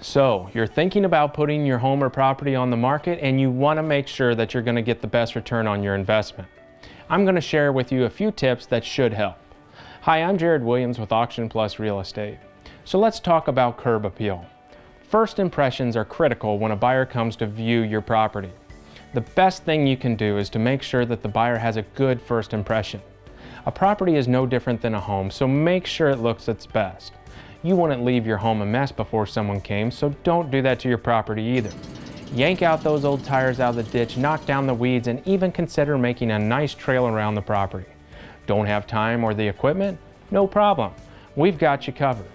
So you're thinking about putting your home or property on the market and you want to make sure that you're going to get the best return on your investment. I'm going to share with you a few tips that should help. Hi, I'm Jared Williams with Auction Plus Real Estate. So let's talk about curb appeal. First impressions are critical when a buyer comes to view your property. The best thing you can do is to make sure that the buyer has a good first impression. A property is no different than a home, so make sure it looks its best. You wouldn't leave your home a mess before someone came, so don't do that to your property either. Yank out those old tires out of the ditch, knock down the weeds, and even consider making a nice trail around the property. Don't have time or the equipment? No problem. We've got you covered.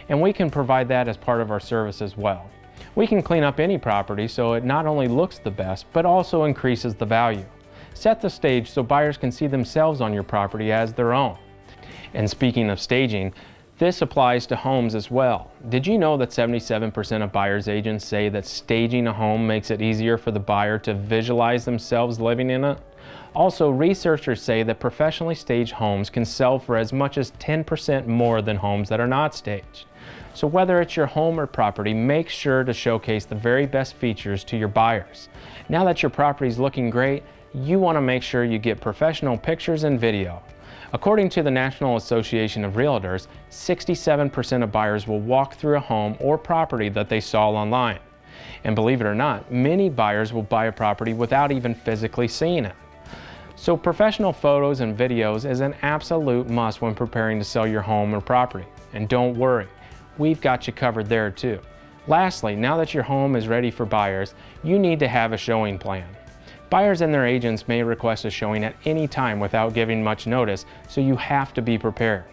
And we can provide that as part of our service as well. We can clean up any property so it not only looks the best, but also increases the value. Set the stage so buyers can see themselves on your property as their own. And speaking of staging, this applies to homes as well. Did you know that 77% of buyer's agents say that staging a home makes it easier for the buyer to visualize themselves living in it? Also, researchers say that professionally staged homes can sell for as much as 10% more than homes that are not staged. So whether it's your home or property, make sure to showcase the very best features to your buyers. Now that your property is looking great, you want to make sure you get professional pictures and video. According to the National Association of Realtors, 67% of buyers will walk through a home or property that they saw online. And believe it or not, many buyers will buy a property without even physically seeing it. So professional photos and videos is an absolute must when preparing to sell your home or property. And don't worry, we've got you covered there too. Lastly, now that your home is ready for buyers, you need to have a showing plan. Buyers and their agents may request a showing at any time without giving much notice, so you have to be prepared.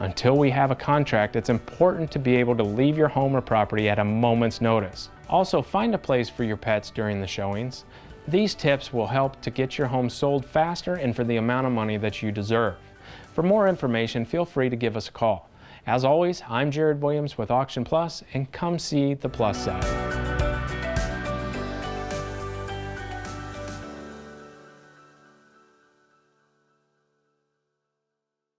Until we have a contract, it's important to be able to leave your home or property at a moment's notice. Also, find a place for your pets during the showings. These tips will help to get your home sold faster and for the amount of money that you deserve. For more information, feel free to give us a call. As always, I'm Jared Williams with Auction Plus, and come see the plus side.